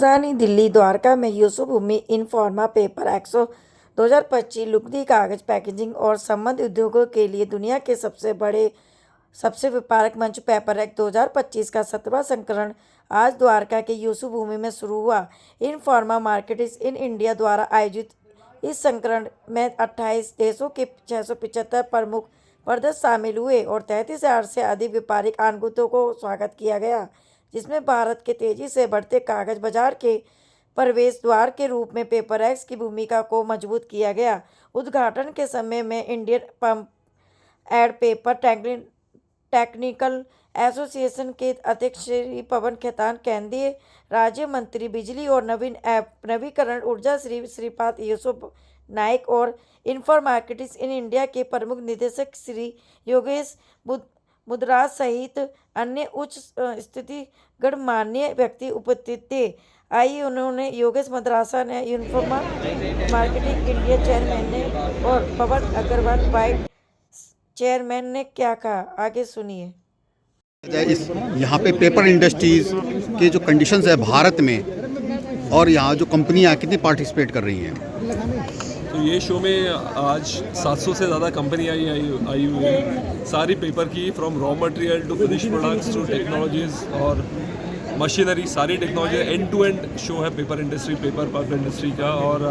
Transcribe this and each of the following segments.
राजधानी दिल्ली द्वारका में यूसुफ-भूमि इनफॉर्मा paper expo 2025 लुगदी, कागज, पैकेजिंग और संबद्ध उद्योगों के लिए दुनिया के सबसे व्यापक मंच पेपरएक्स 2025 का 17वां संस्करण आज द्वारका के यूसुफ-भूमि में शुरू हुआ। इनफॉर्मा मार्केट्स इन इंडिया द्वारा आयोजित इस संस्करण में 28 देशों के 675 प्रमुख प्रदर्शक शामिल हुए और 33,000 से अधिक व्यापारिक आगंतुकों को स्वागत किया गया, जिसमें भारत के तेजी से बढ़ते कागज बाजार के प्रवेश द्वार के रूप में पेपरएक्स की भूमिका को मजबूत किया गया। उद्घाटन के समय में Indian pulp and paper technical association के अध्यक्ष श्री पवन खेतान, केंद्रीय राज्य मंत्री बिजली और नवीकरण ऊर्जा श्री श्रीपाद यूसुफ नाइक और इनफॉर्मा मार्केट्स इन इंडिया के प्रमुख निदेशक श्री योगेश मुद्राज सहित अन्य उच्च स्थिति गणमान्य व्यक्ति उपस्थित थे। आइए उन्होंने योगेश मद्रासा ने इनफॉर्मा मार्केटिंग इंडिया चेयरमैन ने और पवन अग्रवाल वाइस चेयरमैन ने क्या कहा, आगे सुनिए। यहाँ पे पेपर इंडस्ट्रीज के जो कंडीशंस है भारत में और यहाँ जो कंपनियाँ कितनी पार्टिसिपेट कर रही हैं। तो ये शो में आज 700 से ज़्यादा कंपनी आई हुई है, सारी पेपर की, from raw material to finish products to technologies और मशीनरी, सारी technology end to end show है paper industry, paper pulp industry का। और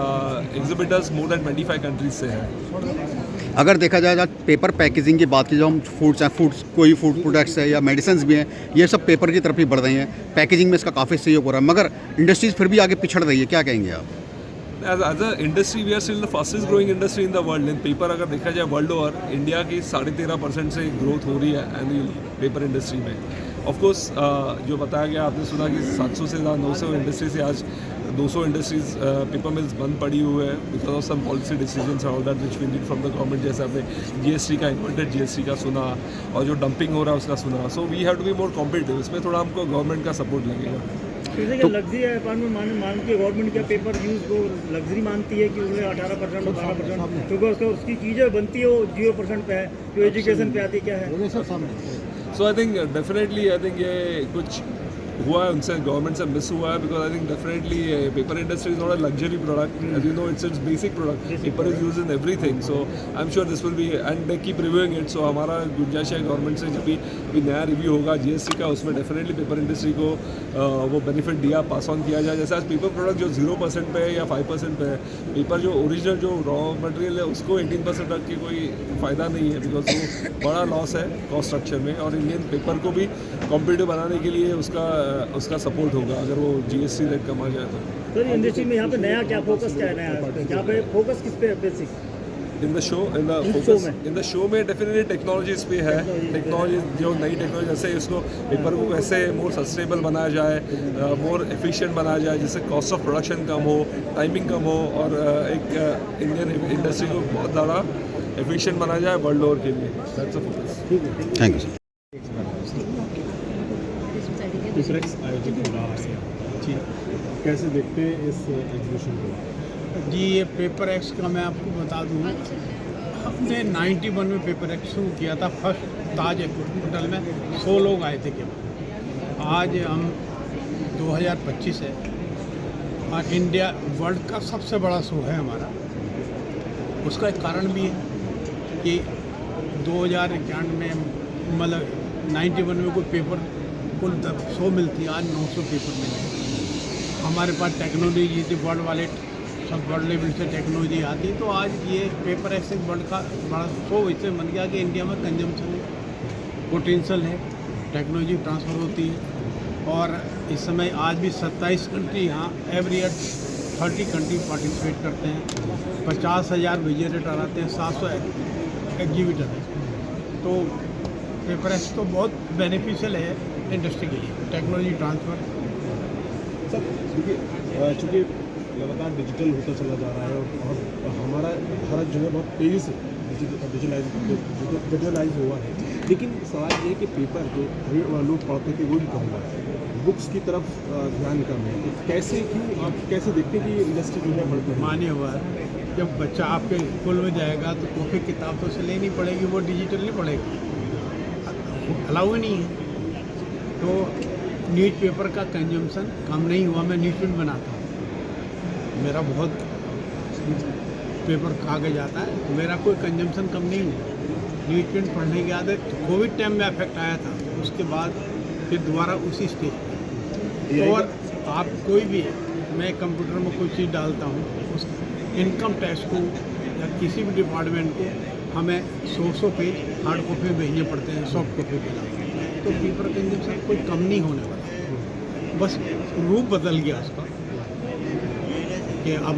एग्जिबिटर्स मोर देन 25 कंट्रीज से हैं। अगर देखा जाए जब पेपर पैकेजिंग की बात की, जो हम फूड्स कोई फूड प्रोडक्ट्स है या मेडिसिन भी हैं, ये सब पेपर की तरफ ही बढ़ रही हैं। पैकेजिंग में इसका काफ़ी सहयोग हो रहा है, मगर इंडस्ट्रीज फिर भी आगे पिछड़ रही है, क्या कहेंगे आप? As a industry, we are still the fastest growing industry in the world. In paper अगर देखा जाए वर्ल्ड ओवर, इंडिया की 13.5% से ग्रोथ हो रही है एनुअली पेपर इंडस्ट्री में। ऑफ कोर्स जो बताया गया, आपने सुना कि 700 से ज़्यादा 900 इंडस्ट्री से आज 200 इंडस्ट्रीज पेपर मिल्स बंद पड़ी हुई है because of some policy decisions all that which we need from the government. जैसे आपने जीएसटी का, इन्वर्टेड जीएसटी का सुना और जो डंपिंग हो रहा है उसका सुना। So we have to be more competitive. इसमें थोड़ा हमको गवर्नमेंट का सपोर्ट लगेगा। तो लग्जरी व्यापार में मान के गवर्नमेंट क्या पेपर यूज़ को लग्जरी मानती है कि उसमें 18% और 12%, क्योंकि उसकी चीज़ें बनती है वो 0% पे है, जो एजुकेशन पे आती क्या है। सो आई थिंक डेफिनेटली ये कुछ हुआ है उनसे, गवर्नमेंट से मिस हुआ है, because I think definitely paper industry is not a luxury product, as you know it's basic product, paper is use in everything. So I am sure this will be and they keep reviewing it. So हमारा गुंजाइश है government से, जब भी नया review होगा GST का, उसमें डेफिनेटली पेपर इंडस्ट्री को वो बेनिफिट दिया, पास ऑन किया जाए। जैसे आज पेपर प्रोडक्ट जो 0% पे है या 5% पे है, पेपर जो ओरिजिनल जो रॉ मटेरियल है उसको 18% तक की कोई फ़ायदा नहीं है, बिकॉज वो बड़ा लॉस है कॉस्ट स्ट्रक्चर में। और इंडियन पेपर को भी कॉम्पिटिटिव बनाने के लिए उसका सपोर्ट होगा अगर वो जीएसटी रेट कम आ जाए तो। सर इंडस्ट्री में यहाँ पे नया क्या फोकस क्या है, नया यहाँ पे फोकस किस पे है बेसिक? इन द शो में डेफिनेटली टेक्नोलॉजीज पे है। टेक्नोलॉजी जो नई टेक्नोलॉजी, जैसे इसको पेपर को कैसे मोर सस्टेनेबल बनाया जाए, मोर एफिशिएंट बनाया जाए, जिससे कॉस्ट ऑफ प्रोडक्शन कम हो, टाइमिंग कम हो और एक इंडियन इंडस्ट्री को बहुत ज़्यादा एफिशिएंट बनाया जाए वर्ल्ड ओवर के लिए। That's a focus. Thank you. Paperex आयोजित हो रहा है जी, कैसे देखते हैं इस एग्जीबिशन को? जी, ये पेपरएक्स का मैं आपको बता दूँ, हमने 91 में पेपरएक्स शुरू किया था। फर्स्ट ताज हॉस्पिटल में 100 लोग आए थे केवल। आज हम 2025 है और इंडिया वर्ल्ड का सबसे बड़ा शो है हमारा। उसका एक कारण भी है कि 2091 में मतलब 91 में कोई पेपर कुल 100 मिलती, आज 900 पेपर मिले। हमारे पास टेक्नोलॉजी थी, वर्ल्ड वाले सब वर्ल्ड लेवल से टेक्नोलॉजी आती, तो आज ये पेपर एक्स वर्ल्ड का बड़ा शो इससे बन गया कि इंडिया में कंजम्पशन पोटेंशियल है, टेक्नोलॉजी ट्रांसफ़र होती है। और इस समय आज भी 27 कंट्री यहाँ एवरी ईयर 30 कंट्री पार्टिसिपेट करते हैं। 50,000 विजिटर आते हैं, 700 एग्जीबिटर है। तो पेपर एक्स तो बहुत बेनिफिशियल है इंडस्ट्री के लिए, टेक्नोलॉजी ट्रांसफ़र। सर देखिए, चूँकि लगातार डिजिटल होता चला जा रहा है और हमारा भारत जो है बहुत तेज़ी से डिजिटलाइज हुआ है, लेकिन सवाल ये है कि पेपर जो लोग पढ़ते थे वो भी कम हुआ है, बुक्स की तरफ ध्यान कम है। कैसे कि आप कैसे देखते हैं कि इंडस्ट्री जो है बढ़ती है? मान्य हुआ है, जब बच्चा आपके स्कूल में जाएगा तो कॉपी किताब तो से लेनी पड़ेगी, वो डिजिटल नहीं पड़ेगा, अलाउ ही नहीं है। तो न्यूज़पेपर का कंजम्पशन कम नहीं हुआ। मैं न्यूज़प्रिंट बनाता हूँ, मेरा बहुत पेपर कागज आता है, मेरा कोई कंजम्पशन कम नहीं हुआ। न्यूज़प्रिंट पढ़ने की आदत तो कोविड टाइम में अफेक्ट आया था, उसके बाद फिर दोबारा उसी स्टेज पे। और आप कोई भी, मैं कंप्यूटर में कोई चीज़ डालता हूँ, उस इनकम टैक्स को या किसी भी डिपार्टमेंट को हमें 100 पेज हार्ड कॉपी में भेजने पड़ते हैं, सॉफ्ट कॉपी पे। तो पेपर कंजम्पशन कोई कम नहीं होने वाला, बस रूप बदल गया उसका कि अब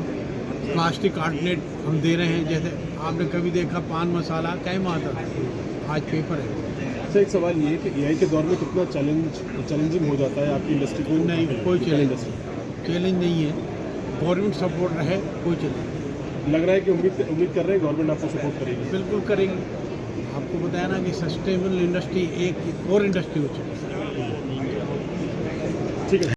प्लास्टिक कार्टनेट हम दे रहे हैं। जैसे आपने कभी देखा पान मसाला कैम आता था, आज पेपर है। सर एक सवाल ये है कि एआई के दौर में कितना चैलेंजिंग हो जाता है आपकी इंडस्ट्री को? नहीं, कोई चैलेंज नहीं है, गवर्नमेंट सपोर्ट रहे, कोई चैलेंज। लग रहा है कि उम्मीद कर रहे हैं गवर्नमेंट आपको सपोर्ट करेगी? बिल्कुल करेगी। आपको बताया ना कि सस्टेनेबल इंडस्ट्री एक और इंडस्ट्री हो चुकी है। ठीक है।